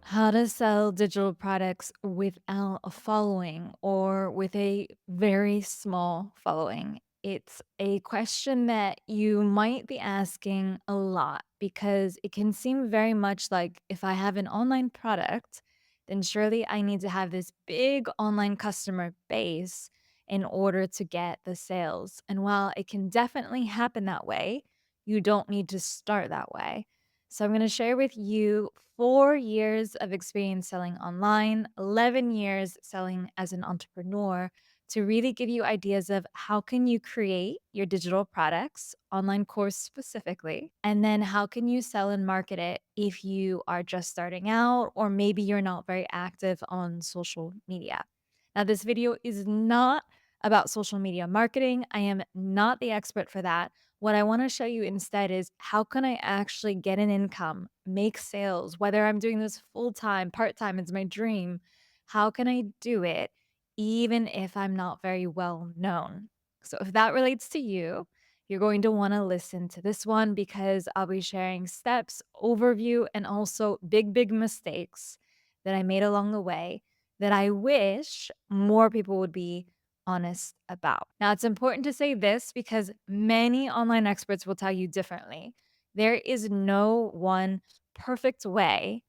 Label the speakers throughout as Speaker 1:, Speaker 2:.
Speaker 1: How to sell digital products without a following or with a very small following. It's a question that you might be asking a lot because it can seem very much like if I have an online product, then surely I need to have this big online customer base in order to get the sales. And while it can definitely happen that way, you don't need to start that way. So, I'm going to share with you 4 years of experience selling online, 11 years selling as an entrepreneur to really give you ideas of how can you create your digital products, online course specifically, and then how can you sell and market it if you are just starting out or maybe you're not very active on social media. Now, this video is not about social media marketing. I am not the expert for that. What I want to show you instead is how can I actually get an income, make sales, whether I'm doing this full time, part time, it's my dream. How can I do it even if I'm not very well known? So, if that relates to you, you're going to want to listen to this one because I'll be sharing steps, overview, and also big mistakes that I made along the way that I wish more people would be honest about. Now, it's important to say this because many online experts will tell you differently. There is no one perfect way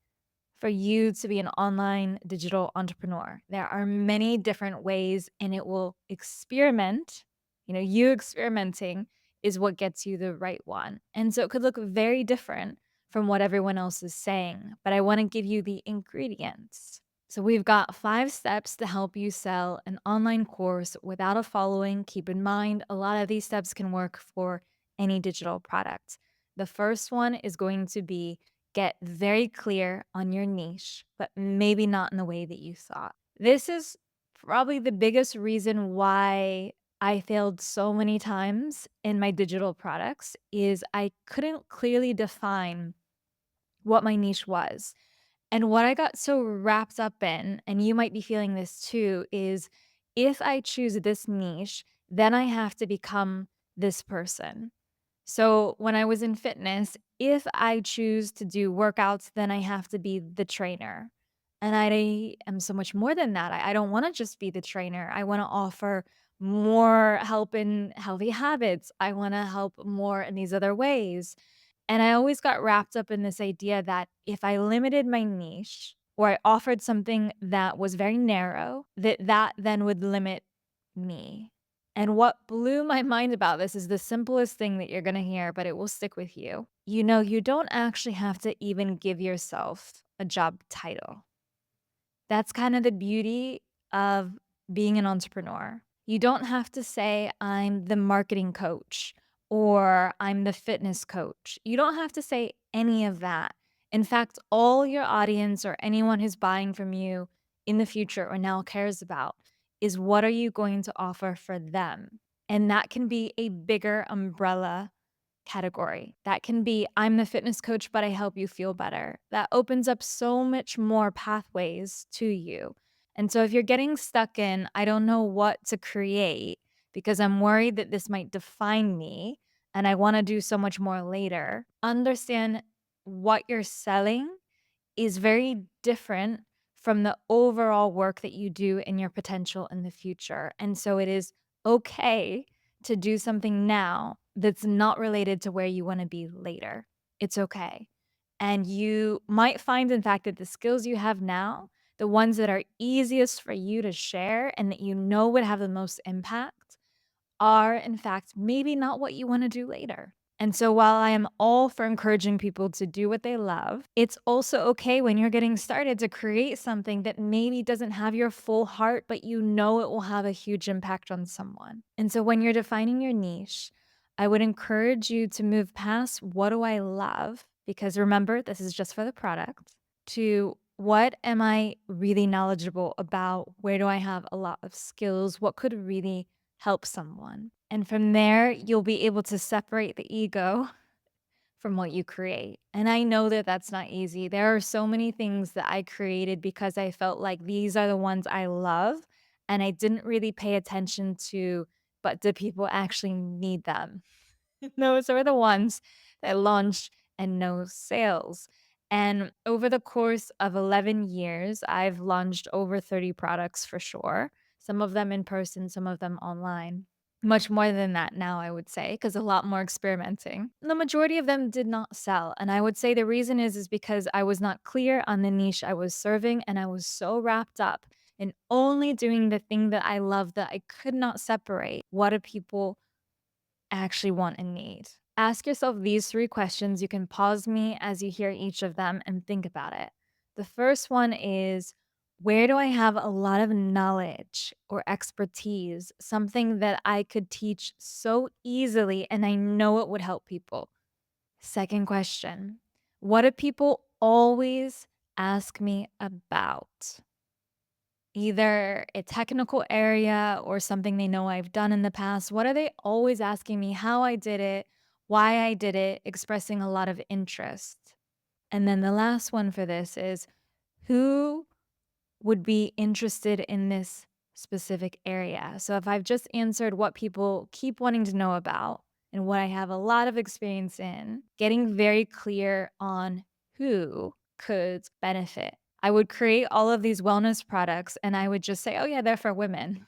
Speaker 1: for you to be an online digital entrepreneur. There are many different ways, and it will experiment. You experimenting is what gets you the right one. And so it could look very different from what everyone else is saying, but I want to give you the ingredients. So, we've got 5 steps to help you sell an online course without a following. Keep in mind, a lot of these steps can work for any digital product. The first one is going to be get very clear on your niche, but maybe not in the way that you thought. This is probably the biggest reason why I failed so many times in my digital products is I couldn't clearly define what my niche was. And what I got so wrapped up in, and you might be feeling this too, is if I choose this niche, then I have to become this person. So when I was in fitness, if I choose to do workouts, then I have to be the trainer. And I am so much more than that. I don't want to just be the trainer. I want to offer more help in healthy habits. I want to help more in these other ways. And I always got wrapped up in this idea that if I limited my niche or I offered something that was very narrow, that then would limit me. And what blew my mind about this is the simplest thing that you're going to hear, but it will stick with you. You don't actually have to even give yourself a job title. That's kind of the beauty of being an entrepreneur. You don't have to say, I'm the marketing coach or I'm the fitness coach. You don't have to say any of that. In fact, all your audience or anyone who's buying from you in the future or now cares about is what are you going to offer for them? And that can be a bigger umbrella category. That can be, I'm the fitness coach, but I help you feel better. That opens up so much more pathways to you. And so if you're getting stuck in, I don't know what to create because I'm worried that this might define me and I want to do so much more later, understand what you're selling is very different from the overall work that you do in your potential in the future. And so it is okay to do something now that's not related to where you want to be later. It's okay. And you might find, in fact, that the skills you have now, the ones that are easiest for you to share and that you know would have the most impact, are, in fact, maybe not what you want to do later. And so while I am all for encouraging people to do what they love, it's also okay when you're getting started to create something that maybe doesn't have your full heart, but you know it will have a huge impact on someone. And so when you're defining your niche, I would encourage you to move past what do I love? Because remember, this is just for the product, to what am I really knowledgeable about? Where do I have a lot of skills? What could really help someone? And from there, you'll be able to separate the ego from what you create. And I know that that's not easy. There are so many things that I created because I felt like these are the ones I love. And I didn't really pay attention to, but do people actually need them? Those are the ones that launch and no sales. And over the course of 11 years, I've launched over 30 products for sure. Some of them in person, some of them online. Much more than that now, I would say, because a lot more experimenting. The majority of them did not sell. And I would say the reason is because I was not clear on the niche I was serving. And I was so wrapped up in only doing the thing that I love that I could not separate what do people actually want and need. Ask yourself these three questions. You can pause me as you hear each of them and think about it. The first one is, where do I have a lot of knowledge or expertise, something that I could teach so easily and I know it would help people? Second question, what do people always ask me about? Either a technical area or something they know I've done in the past. What are they always asking me? How I did it, why I did it, expressing a lot of interest. And then the last one for this is, who would be interested in this specific area? So if I've just answered what people keep wanting to know about and what I have a lot of experience in, getting very clear on who could benefit. I would create all of these wellness products and I would just say, oh, yeah, they're for women.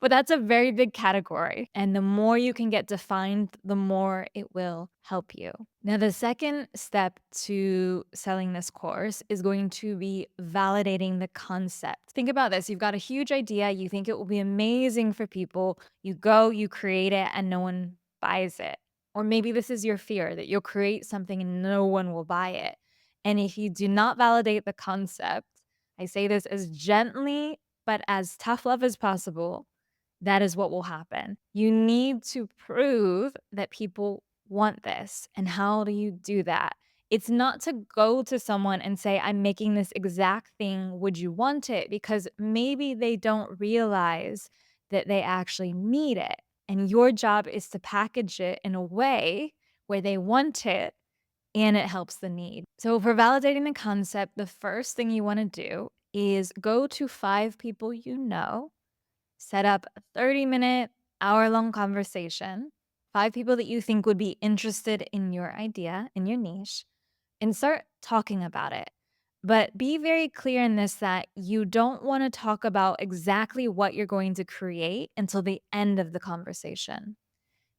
Speaker 1: But that's a very big category. And the more you can get defined, the more it will help you. Now, the second step to selling this course is going to be validating the concept. Think about this. You've got a huge idea. You think it will be amazing for people. You go, you create it, and no one buys it. Or maybe this is your fear that you'll create something and no one will buy it. And if you do not validate the concept, I say this as gently but as tough love as possible, that is what will happen. You need to prove that people want this. And how do you do that? It's not to go to someone and say, I'm making this exact thing. Would you want it? Because maybe they don't realize that they actually need it. And your job is to package it in a way where they want it and it helps the need. So, for validating the concept, the first thing you want to do is go to 5 people you know, set up a 30-minute, hour-long conversation, 5 people that you think would be interested in your idea, in your niche, and start talking about it. But be very clear in this that you don't want to talk about exactly what you're going to create until the end of the conversation.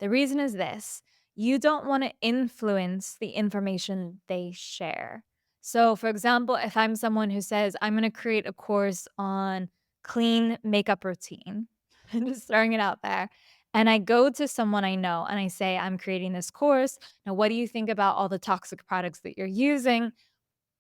Speaker 1: The reason is this: you don't want to influence the information they share. So, for example, if I'm someone who says, I'm going to create a course on clean makeup routine, and just throwing it out there, and I go to someone I know and I say, I'm creating this course. Now, what do you think about all the toxic products that you're using?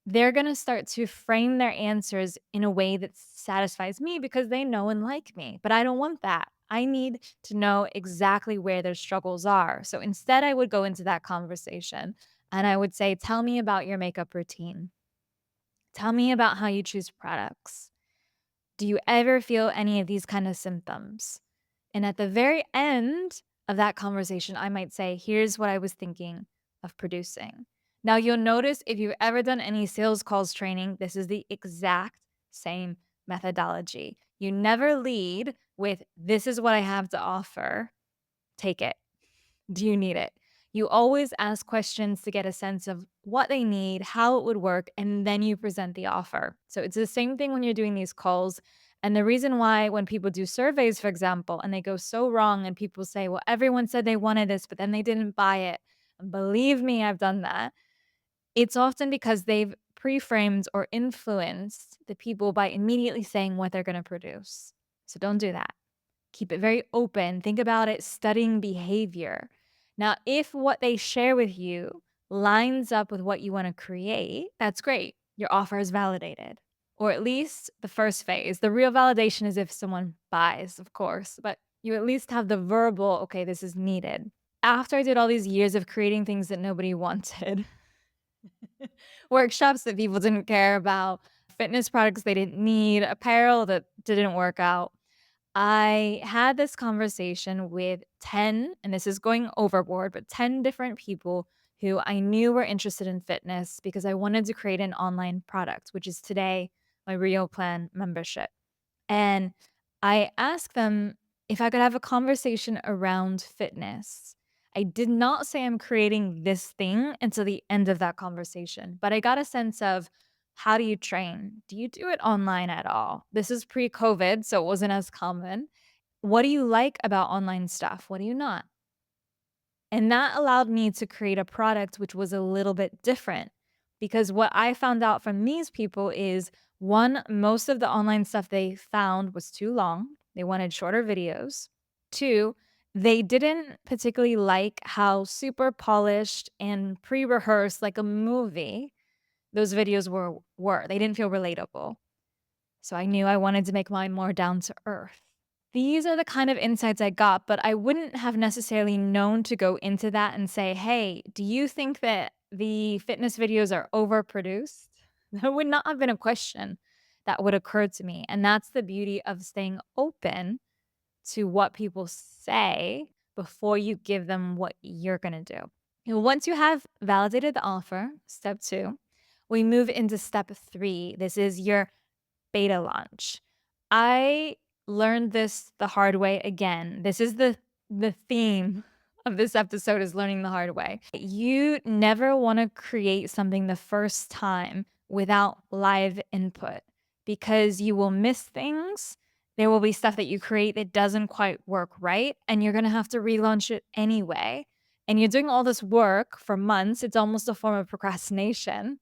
Speaker 1: They're gonna start to frame their answers in a way that satisfies me because they know and like me, but I don't want that. I need to know exactly where their struggles are. So instead, I would go into that conversation and I would say, tell me about your makeup routine. Tell me about how you choose products. Do you ever feel any of these kind of symptoms? And at the very end of that conversation, I might say, here's what I was thinking of producing. Now, you'll notice if you've ever done any sales calls training, this is the exact same methodology. You never lead with, this is what I have to offer. Take it. Do you need it? You always ask questions to get a sense of what they need, how it would work, and then you present the offer. So it's the same thing when you're doing these calls. And the reason why, when people do surveys, for example, and they go so wrong, and people say, well, everyone said they wanted this, but then they didn't buy it. And believe me, I've done that. It's often because they've pre-framed or influenced the people by immediately saying what they're going to produce. So don't do that. Keep it very open. Think about it studying behavior. Now, if what they share with you lines up with what you want to create, that's great. Your offer is validated, or at least the first phase. The real validation is if someone buys, of course, but you at least have the verbal, okay, this is needed. After I did all these years of creating things that nobody wanted, workshops that people didn't care about, fitness products they didn't need, apparel that didn't work out, I had this conversation with 10, and this is going overboard, but 10 different people who I knew were interested in fitness because I wanted to create an online product, which is today my Real Plan membership. And I asked them if I could have a conversation around fitness. I did not say I'm creating this thing until the end of that conversation, but I got a sense of, how do you train? Do you do it online at all? This is pre-COVID, so it wasn't as common. What do you like about online stuff? What do you not? And that allowed me to create a product which was a little bit different, because what I found out from these people is, one, most of the online stuff they found was too long. They wanted shorter videos. Two, they didn't particularly like how super polished and pre-rehearsed like a movie those videos were. They didn't feel relatable. So I knew I wanted to make mine more down to earth. These are the kind of insights I got, but I wouldn't have necessarily known to go into that and say, "Hey, do you think that the fitness videos are overproduced?" That would not have been a question that would occur to me. And that's the beauty of staying open to what people say before you give them what you're going to do. Once you have validated the offer, step two, we move into step three. This is your beta launch. I learned this the hard way again. This is the theme of this episode, is learning the hard way. You never want to create something the first time without live input, because you will miss things. There will be stuff that you create that doesn't quite work right, and you're going to have to relaunch it anyway. And you're doing all this work for months. It's almost a form of procrastination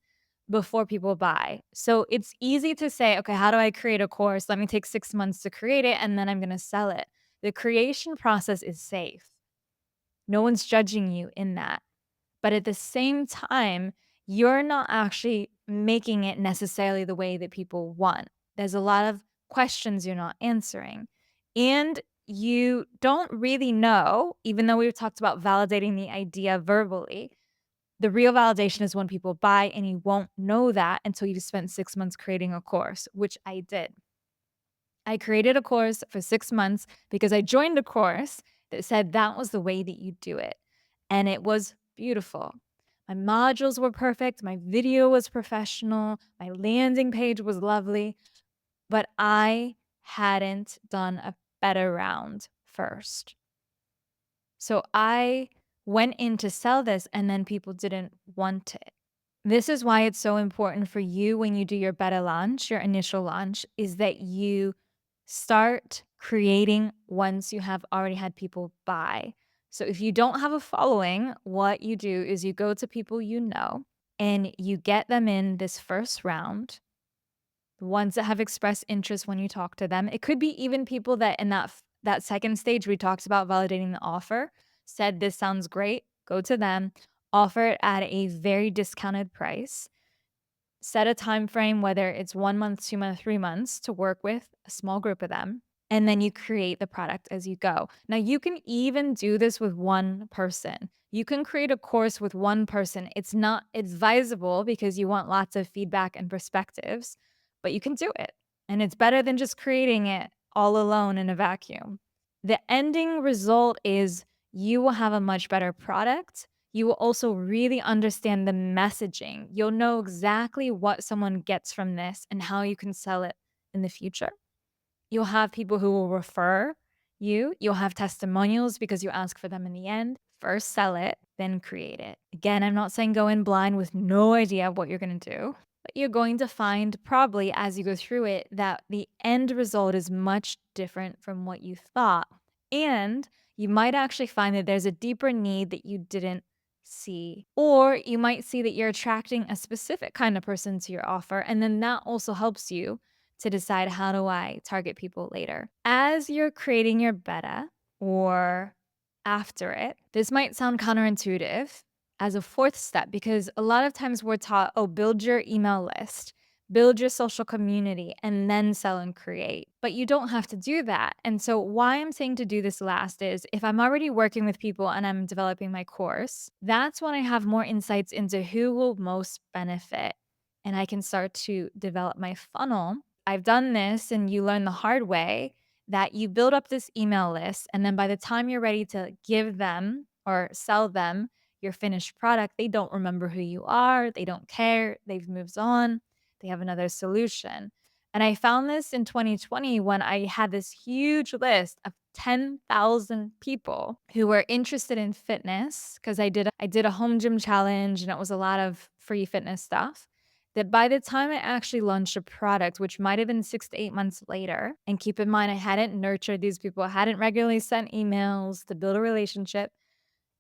Speaker 1: before people buy. So it's easy to say, okay, how do I create a course? Let me take 6 months to create it and then I'm going to sell it. The creation process is safe. No one's judging you in that. But at the same time, you're not actually making it necessarily the way that people want. There's a lot of questions you're not answering. And you don't really know, even though we've talked about validating the idea verbally, the real validation is when people buy, and you won't know that until you've spent 6 months creating a course, which I did. I created a course for 6 months because I joined a course that said that was the way that you do it, and it was beautiful. My modules were perfect, my video was professional, my landing page was lovely, but I hadn't done a beta round first. So I went in to sell this and then people didn't want it. This is why it's so important for you when you do your beta launch, your initial launch, is that you start creating once you have already had people buy. So if you don't have a following, what you do is you go to people you know and you get them in this first round, the ones that have expressed interest when you talk to them. It could be even people that in that second stage we talked about validating the offer, said this sounds great, go to them, offer it at a very discounted price. Set a time frame, whether it's 1 month, 2 months, 3 months, to work with a small group of them, and then you create the product as you go. Now, you can even do this with one person. You can create a course with one person. It's not advisable because you want lots of feedback and perspectives, but you can do it. And it's better than just creating it all alone in a vacuum. The ending result is you will have a much better product. You will also really understand the messaging. You'll know exactly what someone gets from this and how you can sell it in the future. You'll have people who will refer you. You'll have testimonials because you ask for them in the end. First sell it, then create it. Again, I'm not saying go in blind with no idea what you're going to do, but you're going to find probably as you go through it that the end result is much different from what you thought. And you might actually find that there's a deeper need that you didn't see. Or you might see that you're attracting a specific kind of person to your offer. And then that also helps you to decide, how do I target people later? As you're creating your beta or after it, this might sound counterintuitive as a fourth step, because a lot of times we're taught, oh, build your email list, build your social community, and then sell and create. But you don't have to do that. And so, why I'm saying to do this last is, if I'm already working with people and I'm developing my course, that's when I have more insights into who will most benefit. And I can start to develop my funnel. I've done this, and you learn the hard way that you build up this email list. And then by the time you're ready to give them or sell them your finished product, they don't remember who you are. They don't care. They've moved on. They have another solution. And I found this in 2020 when I had this huge list of 10,000 people who were interested in fitness because I did a home gym challenge and it was a lot of free fitness stuff. That by the time I actually launched a product, which might have been 6 to 8 months later, and keep in mind, I hadn't nurtured these people, I hadn't regularly sent emails to build a relationship,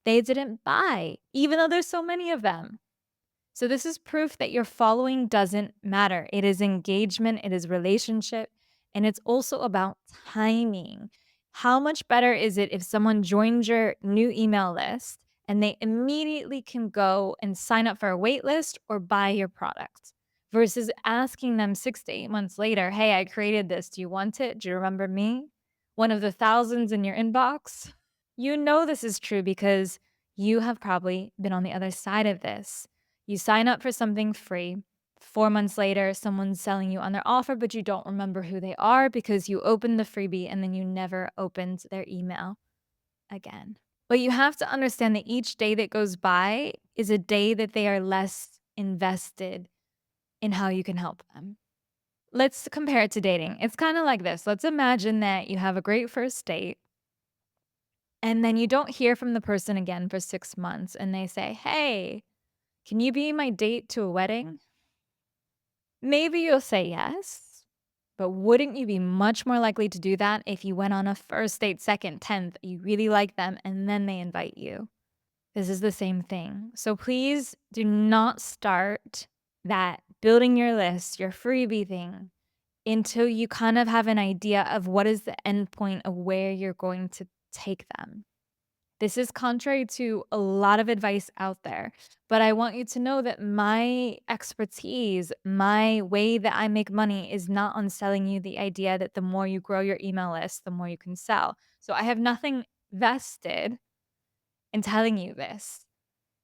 Speaker 1: they didn't buy, even though there's so many of them. So this is proof that your following doesn't matter. It is engagement, it is relationship, and it's also about timing. How much better is it if someone joins your new email list and they immediately can go and sign up for a wait list or buy your product versus asking them 6 to 8 months later, "Hey, I created this. Do you want it? Do you remember me?" One of the thousands in your inbox. You know this is true because you have probably been on the other side of this. You sign up for something free. 4 months later, someone's selling you on their offer, but you don't remember who they are because you opened the freebie and then you never opened their email again. But you have to understand that each day that goes by is a day that they are less invested in how you can help them. Let's compare it to dating. It's kind of like this. Let's imagine that you have a great first date and then you don't hear from the person again for 6 months and they say, "Hey, can you be my date to a wedding?" Maybe you'll say yes, but wouldn't you be much more likely to do that if you went on a first date, second, 10th, you really like them, and then they invite you? This is the same thing. So please do not start that building your list, your freebie thing, until you kind of have an idea of what is the end point of where you're going to take them. This is contrary to a lot of advice out there, but I want you to know that my expertise, my way that I make money is not on selling you the idea that the more you grow your email list, the more you can sell. So I have nothing vested in telling you this.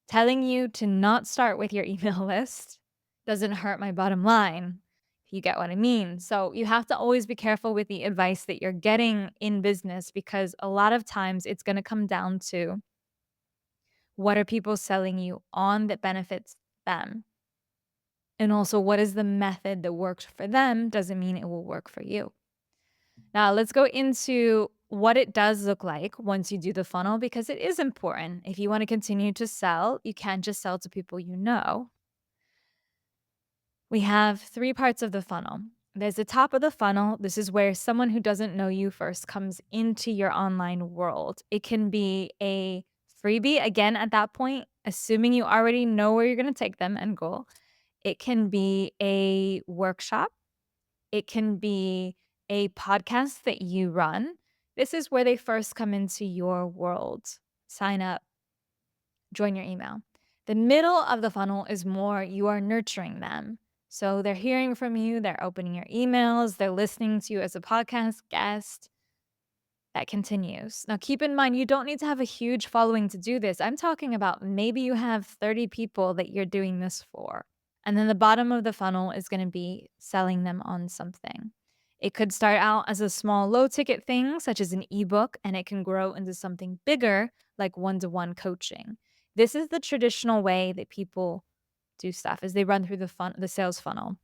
Speaker 1: Telling you to not start with your email list doesn't hurt my bottom line, if you get what I mean. So you have to always be careful with the advice that you're getting in business because a lot of times it's going to come down to what are people selling you on that benefits them? And also, what is the method that works for them doesn't mean it will work for you. Now, let's go into what it does look like once you do the funnel because it is important. If you want to continue to sell, you can't just sell to people you know. We have 3 parts of the funnel. There's the top of the funnel. This is where someone who doesn't know you first comes into your online world. It can be a freebie, again, at that point, assuming you already know where you're going to take them and goal. It can be a workshop. It can be a podcast that you run. This is where they first come into your world. Sign up, join your email. The middle of the funnel is more you are nurturing them. So they're hearing from you, they're opening your emails, they're listening to you as a podcast guest. That continues. Now, keep in mind, you don't need to have a huge following to do this. I'm talking about maybe you have 30 people that you're doing this for. And then the bottom of the funnel is going to be selling them on something. It could start out as a small low ticket thing, such as an ebook, and it can grow into something bigger, like one-to-one coaching. This is the traditional way that people do stuff as they run through the sales funnel.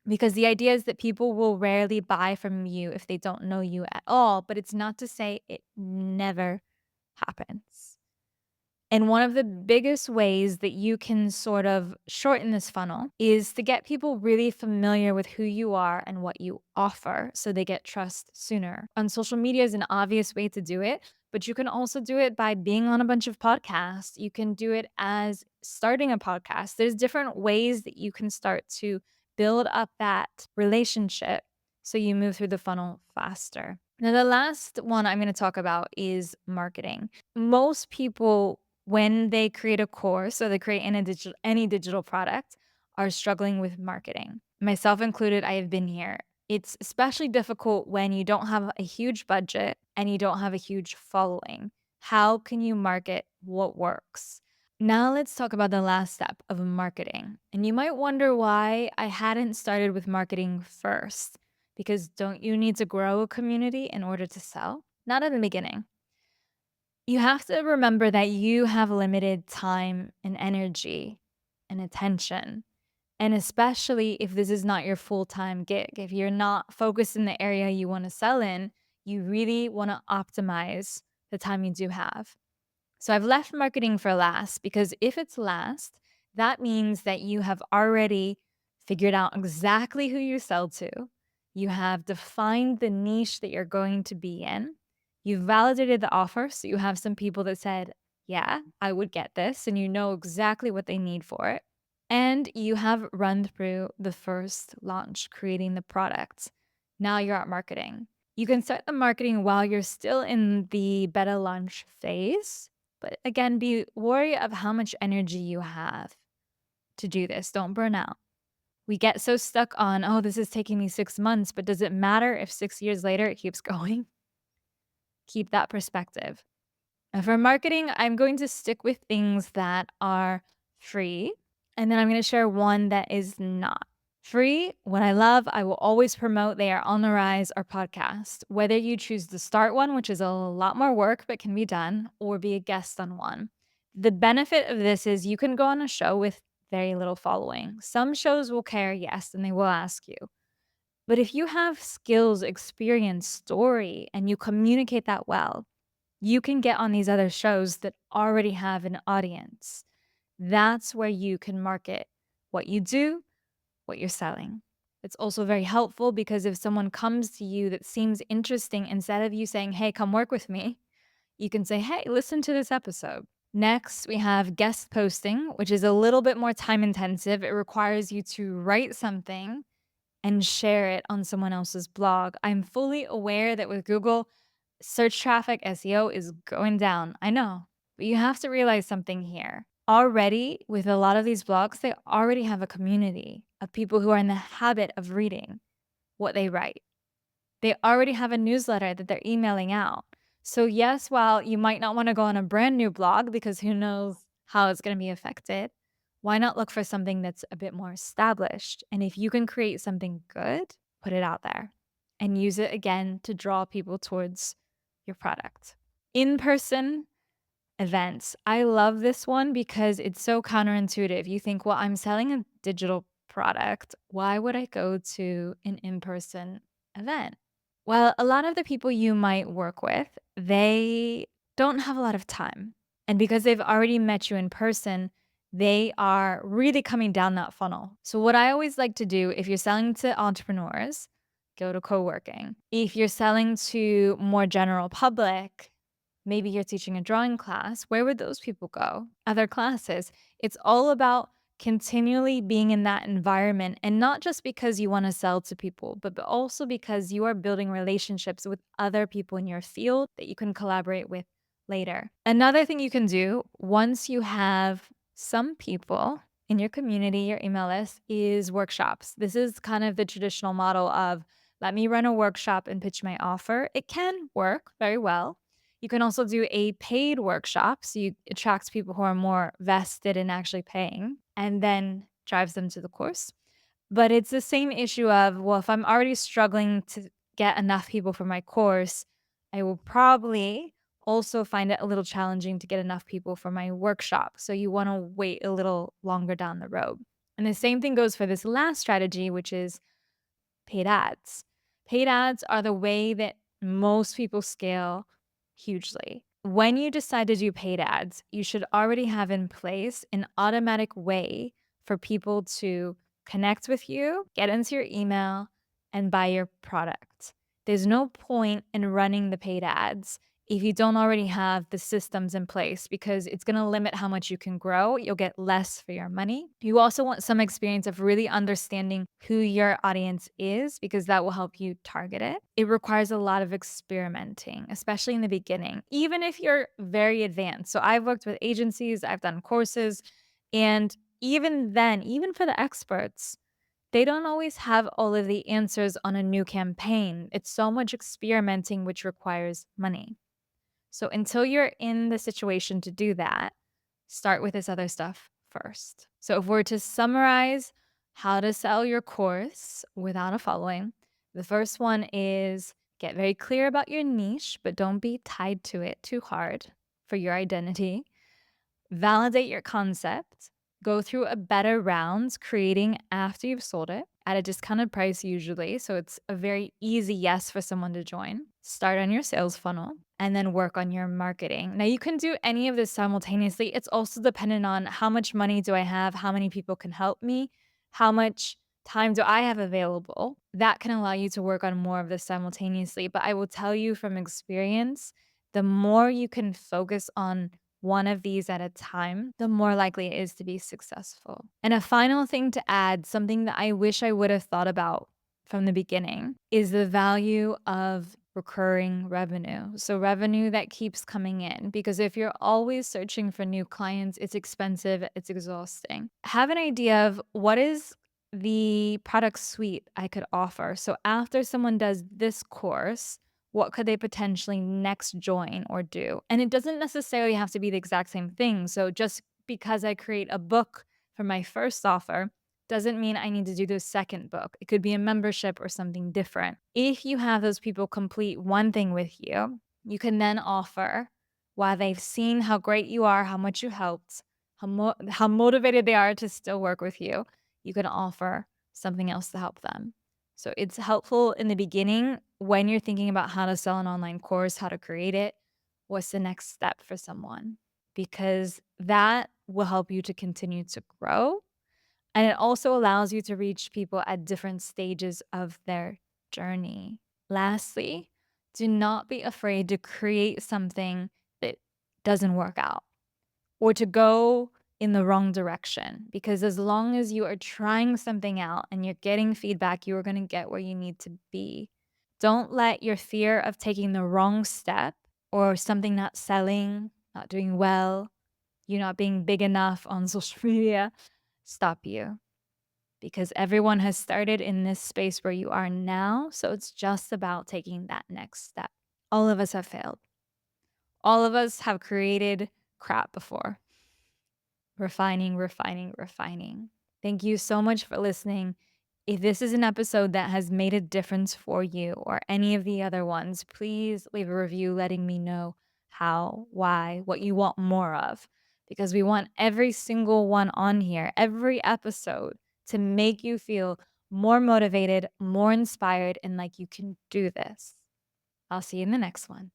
Speaker 1: Because the idea is that people will rarely buy from you if they don't know you at all, but it's not to say it never happens. And one of the biggest ways that you can sort of shorten this funnel is to get people really familiar with who you are and what you offer so they get trust sooner. On social media is an obvious way to do it, but you can also do it by being on a bunch of podcasts. You can do it as starting a podcast. There's different ways that you can start to build up that relationship so you move through the funnel faster. Now, the last one I'm going to talk about is marketing. Most people, when they create a course or they create any digital product, are struggling with marketing. Myself included, I have been here. It's especially difficult when you don't have a huge budget and you don't have a huge following. How can you market what works? Now let's talk about the last step of marketing. And you might wonder why I hadn't started with marketing first. Because don't you need to grow a community in order to sell? Not in the beginning. You have to remember that you have limited time and energy and attention. And especially if this is not your full time gig, if you're not focused in the area you want to sell in, You really want to optimize the time you do have. So I've left marketing for last because if it's last, that means that you have already figured out exactly who you sell to. You have defined the niche that you're going to be in. You've validated the offer. So you have some people that said, yeah, I would get this. And you know exactly what they need for it. And you have run through the first launch, creating the product. Now you're at marketing. You can start the marketing while you're still in the beta launch phase. But again, be wary of how much energy you have to do this. Don't burn out. We get so stuck on, oh, this is taking me 6 months, but does it matter if 6 years later it keeps going? Keep that perspective. And for marketing, I'm going to stick with things that are free. And then I'm going to share one that is not. Free, what I love, I will always promote. They are on the rise, our podcast. Whether you choose to start one, which is a lot more work but can be done, or be a guest on one. The benefit of this is you can go on a show with very little following. Some shows will care, yes, and they will ask you. But if you have skills, experience, story, and you communicate that well, you can get on these other shows that already have an audience. That's where you can market what you do, what you're selling. It's also very helpful because if someone comes to you that seems interesting, instead of you saying, hey, come work with me, you can say, hey, listen to this episode. Next, we have guest posting, which is a little bit more time intensive. It requires you to write something and share it on someone else's blog. I'm fully aware that with Google, search traffic SEO is going down. I know, but you have to realize something here. Already, with a lot of these blogs, they already have a community of people who are in the habit of reading what they write. They already have a newsletter that they're emailing out. So, yes, while you might not want to go on a brand new blog because who knows how it's going to be affected, why not look for something that's a bit more established? And if you can create something good, put it out there and use it again to draw people towards your product. In person events. I love this one because it's so counterintuitive. You think, well, I'm selling a digital product. Why would I go to an in person event? Well, a lot of the people you might work with, they don't have a lot of time. And because they've already met you in person, they are really coming down that funnel. So, what I always like to do if you're selling to entrepreneurs, go to co working. If you're selling to more general public, maybe you're teaching a drawing class, where would those people go? Other classes. It's all about continually being in that environment and not just because you want to sell to people, but also because you are building relationships with other people in your field that you can collaborate with later. Another thing you can do once you have some people in your community, your email list, is workshops. This is kind of the traditional model of let me run a workshop and pitch my offer. It can work very well. You can also do a paid workshop. So you attract people who are more vested in actually paying and then drives them to the course. But it's the same issue of, well, if I'm already struggling to get enough people for my course, I will probably also find it a little challenging to get enough people for my workshop. So you want to wait a little longer down the road. And the same thing goes for this last strategy, which is paid ads. Paid ads are the way that most people scale hugely. When you decide to do paid ads, you should already have in place an automatic way for people to connect with you, get into your email, and buy your product. There's no point in running the paid ads if you don't already have the systems in place because it's going to limit how much you can grow. You'll get less for your money. You also want some experience of really understanding who your audience is because that will help you target it. It requires a lot of experimenting, especially in the beginning, even if you're very advanced. So I've worked with agencies, I've done courses, and even then, even for the experts, they don't always have all of the answers on a new campaign. It's so much experimenting, which requires money. So until you're in the situation to do that, start with this other stuff first. So if we're to summarize how to sell your course without a following, the first one is get very clear about your niche, but don't be tied to it too hard for your identity. Validate your concept. Go through a beta round creating after you've sold it at a discounted price usually. So it's a very easy yes for someone to join. start on your sales funnel, and then work on your marketing. Now, you can do any of this simultaneously. It's also dependent on how much money do I have, how many people can help me, how much time do I have available. That can allow you to work on more of this simultaneously. But I will tell you from experience, the more you can focus on one of these at a time, the more likely it is to be successful. And a final thing to add, something that I wish I would have thought about from the beginning, is the value of recurring revenue. So, revenue that keeps coming in. Because if you're always searching for new clients, it's expensive, it's exhausting. Have an idea of what is the product suite I could offer. So, after someone does this course, what could they potentially next join or do? And it doesn't necessarily have to be the exact same thing. So, just because I create a book for my first offer doesn't mean I need to do the second book. It could be a membership or something different. If you have those people complete one thing with you, you can then offer, while they've seen how great you are, how much you helped, how motivated they are to still work with you can offer something else to help them. So it's helpful in the beginning when you're thinking about how to sell an online course, how to create it. What's the next step for someone? Because that will help you to continue to grow, and it also allows you to reach people at different stages of their journey. Lastly, do not be afraid to create something that doesn't work out or to go in the wrong direction, because as long as you are trying something out and you're getting feedback, you are going to get where you need to be. Don't let your fear of taking the wrong step or something not selling, not doing well, you not being big enough on social media stop you, because everyone has started in this space where you are now. So it's just about taking that next step. All of us have failed. All of us have created crap before. Refining, refining, refining. Thank you so much for listening. If this is an episode that has made a difference for you or any of the other ones, please leave a review letting me know how, why, what you want more of, because we want every single one on here, every episode, to make you feel more motivated, more inspired, and like you can do this. I'll see you in the next one.